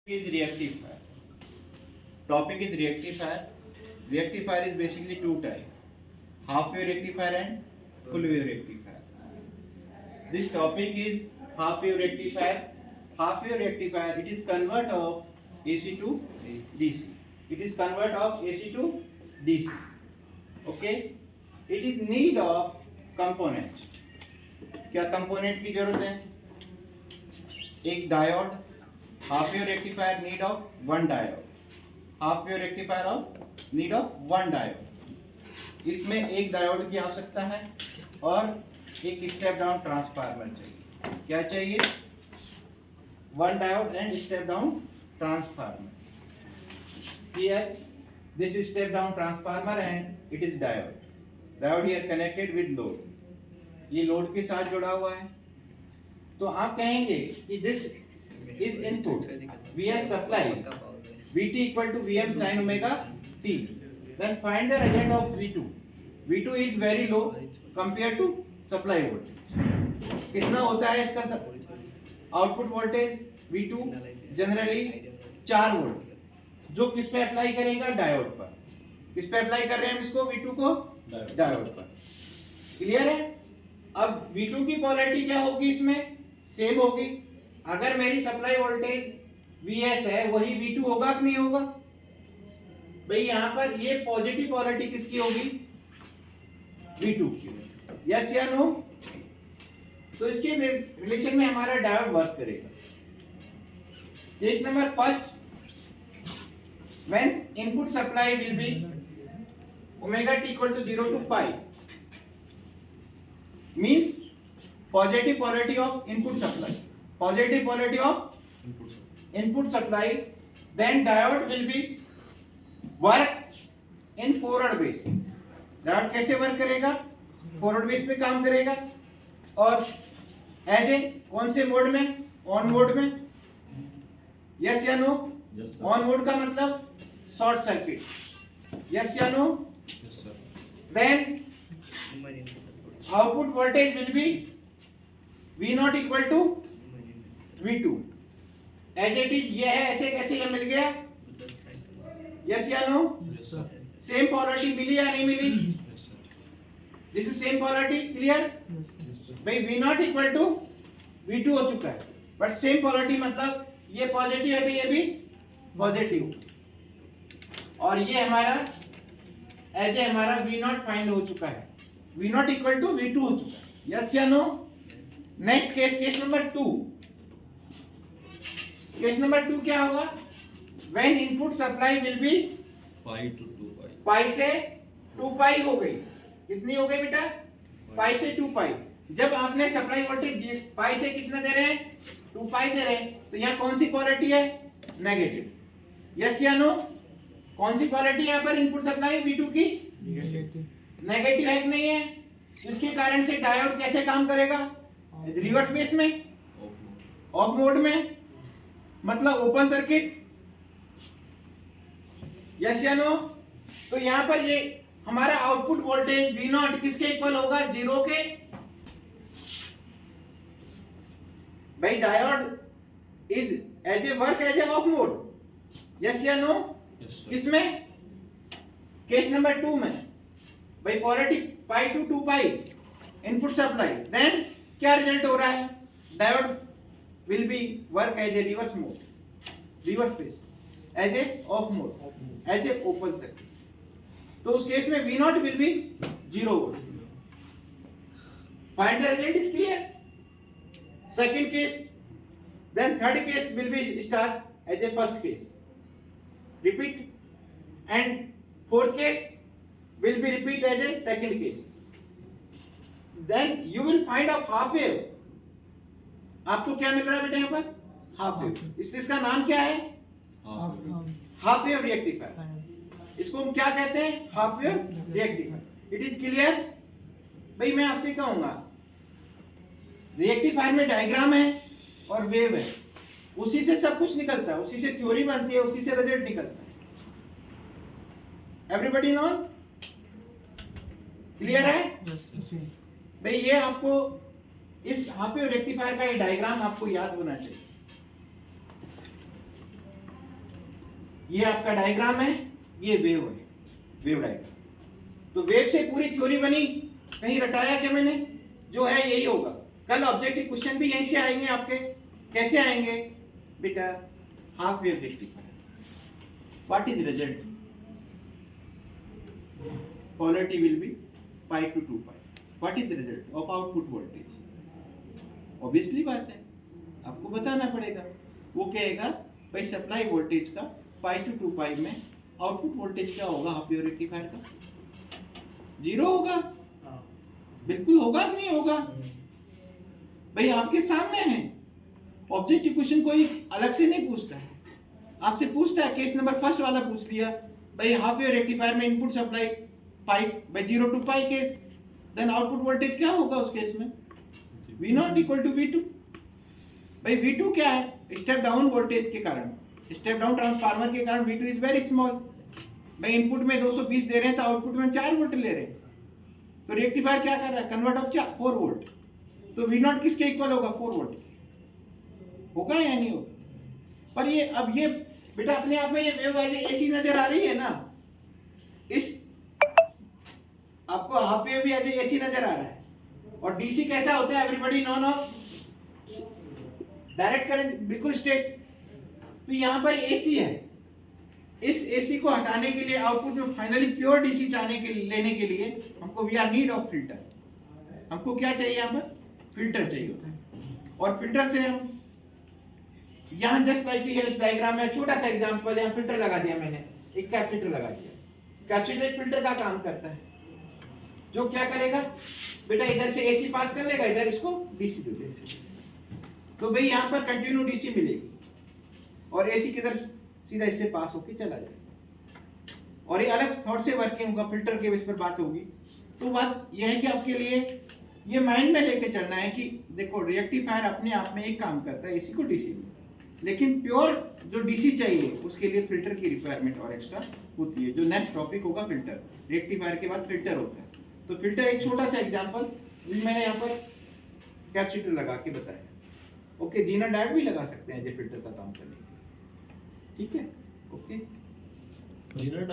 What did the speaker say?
Is rectifier. Topic is rectifier. Rectifier is basically two types: half wave rectifier and full wave rectifier. This topic is half wave rectifier. Half wave rectifier, it is convert of AC to DC. It is convert of AC to DC. Okay. It is need of component. क्या component की जरूरत है? एक diode. Half wave rectifier need of one diode. Half wave rectifier of need of one diode. इसमें एक diode की आवश्यकता है और एक स्टेप डाउन ट्रांसफार्मर चाहिए. क्या चाहिए? One diode and step down transformer. Here this is step down transformer and it is diode. Diode here connected with load. ये लोड के साथ जुड़ा हुआ है. तो आप कहेंगे कि this is input Vs supply Vt equal to Vm sin omega t. Then find the result of V2. V2 is very low compared to supply voltage. कितना होता है इसका output voltage? V2 generally 4 volt. जो किस पे apply करेगा? Diode पर. किस पे अप्लाई कर रहे हैं इसको? V2 को डायोड पर. क्लियर है? अब V2 की पोलैरिटी क्या होगी? इसमें सेम होगी. अगर मेरी सप्लाई वोल्टेज Vs है वही V2 होगा कि नहीं होगा? भाई यहाँ पर ये पॉजिटिव पोलैरिटी किसकी होगी? V2 की. यस या नो? तो इसके रिलेशन में हमारा डायोड वर्क करेगा. Case number first, when input supply will be omega t equal to 0 to pi means positive polarity of input supply. Positive polarity of input supply, then diode will be work in forward base. Diode कैसे work करेगा? Forward base पे काम करेगा. और as a कौन से mode में? On mode में. यस या नो? ऑन मोड का मतलब शॉर्ट सर्किट. यस या no? Then output voltage will be V not equal to V2 as it is. ये है ऐसे कैसे ये मिल गया? यस या नो? सेम पोलैरिटी मिली या नहीं मिली? This is same polarity. Clear? भाई V not equal to V2 हो चुका है, बट सेम पोलैरिटी मतलब ये पॉजिटिव है तो ये भी पॉजिटिव. और ये हमारा एज ए हमारा V नॉट फाइंड हो चुका है. V not equal to V2 हो चुका है. यस या no? Next case, case number 2. Case number 2 क्या होगा? When input supply will be pi to 2 pi. Pi से 2 पाई हो गई. कितनी हो गई बेटा? पाई से 2 पाई. जब आपने सप्लाई वोल्टेज पाई से कितना दे रहे हैं? 2 पाई दे रहे हैं. तो यहाँ कौन सी पोलैरिटी है? नेगेटिव. यस या नो? कौन सी पोलैरिटी यहाँ पर इनपुट सप्लाई V2 की? नेगेटिव है कि नहीं है? इसके कारण से डायोड कैसे काम करेगा? रिवर्स बेस में, ऑफ मोड में, मतलब ओपन सर्किट. यस या नो? तो यहां पर ये हमारा आउटपुट वोल्टेज V नॉट किसके इक्वल होगा? 0 के. भाई diode is as a work as a off mode. Yes या नो? किसमें? केस नंबर 2 में. भाई polarity pi to 2 pi input supply. Then क्या रिजल्ट हो रहा है? Diode will be work as a reverse mode, reverse phase, as a off mode, as a open circuit. तो उस केस में V not will be 0 volt. Find the result is clear. Second case, then third case will be start as a first case. Repeat, and fourth case will be repeat as a second case. Then you will find out half wave. आपको क्या मिल रहा है बेटा यहाँ पर? Half wave. इसका नाम क्या है? Half wave rectifier. इसको हम क्या कहते हैं? Half wave rectifier. It is clear? भाई मैं आपसे कहूंगा, रिएक्टिफायर में डायग्राम है और वेव है. उसी से सब कुछ निकलता है, उसी से थ्योरी बनती है, उसी से रिजल्ट निकलता है. Everybody known? क्लियर है? भाई ये आपको इस हाफ वेव रेक्टिफायर का ये डायग्राम आपको याद होना चाहिए. ये आपका डायग्राम है, ये वेव है, वेव डायग्राम। तो वेव से पूरी थ्योरी बनी, कहीं रटाया क्या मैंने? जो है यही होगा। कल ऑब्जेक्टिव क्वेश्चन भी यहीं से आएंगे आपके। कैसे आएंगे बेटा? Half wave rectifier, what is result? Polarity will be pi to 2 pi. What is the result of output voltage? Obviously बात है, आपको बताना पड़ेगा। वो कहेगा भाई सप्लाई वोल्टेज का pi to 2 pi में आउटपुट वोल्टेज क्या होगा हाफ वेव रेक्टिफायर का? 0 होगा। बिल्कुल होगा कि नहीं होगा? भाई आपके सामने है। ऑब्जेक्टिव क्वेश्चन कोई अलग से नहीं पूछता है, आपसे पूछता है। केस नंबर फर्स्ट वाला पूछ लिया भाई हाफ वेव रेक्टिफायर में input supply pi by 0 to pi केस, देन आउटपुट वोल्टेज क्या होगा उस केस में? V0 equal to V2। भाई V2 क्या है? स्टेप डाउन वोल्टेज के कारण, स्टेप डाउन ट्रांसफार्मर के कारण V2 इज वेरी स्मॉल। भाई इनपुट में 220 दे रहे हैं तो आउटपुट में 4 वोल्ट ले रहे हैं, तो रेक्टिफायर क्या कर रहा है? Convert of 4 volt. तो V0 किसके इक्वल होगा? 4 वोल्ट। होगा या नहीं होगा? पर ये अब ये बेटा अपने आप में ये वेव ऐसी नजर आ रही है ना, इस आपको हाफ वेव भी ऐसी नजर आ रहा है। और डीसी कैसा होता है? Everybody none of direct current, बिल्कुल स्ट्रेट। तो यहां पर एसी है, इस एसी को हटाने के लिए, आउटपुट में फाइनली प्योर डीसी चाहने के लेने के लिए हमको we are need of filter. हमको क्या चाहिए? यहाँ पर फिल्टर चाहिए होता है। और फिल्टर से हम यहाँ जस्ट लाइक इस डायग्राम में छोटा सा एग्जांपल, यहाँ फिल्टर लगा दिया मैंने, एक कैपेसिटर लगा दिया। कैपेसिटर एक फिल्टर का काम करता है, जो क्या करेगा बेटा? इधर से एसी पास कर लेगा, इधर इसको डीसी दे देगा। तो भाई यहाँ पर कंटिन्यू डीसी मिलेगी और एसी किधर सीधा इससे पास होके चला जाएगा। और ये अलग थॉट से वर्किंग होगा, फिल्टर के बेस पर बात होगी। तो बात यह है कि आपके लिए ये माइंड में लेके चलना है कि देखो रेक्टिफायर अपने आप में एक काम करता है एसी को डीसी में, लेकिन प्योर जो डीसी चाहिए उसके लिए फिल्टर की रिक्वायरमेंट और एक्स्ट्रा होती है। जो नेक्स्ट टॉपिक होगा फिल्टर, रेक्टिफायर के बाद फिल्टर होता है। तो फिल्टर एक छोटा सा एग्जांपल मैंने यहाँ पर कैपेसिटर लगा के बताया। ओके, जीना डायोड भी लगा सकते हैं जो फिल्टर का काम करने के लिए। ठीक है, ओके। Zener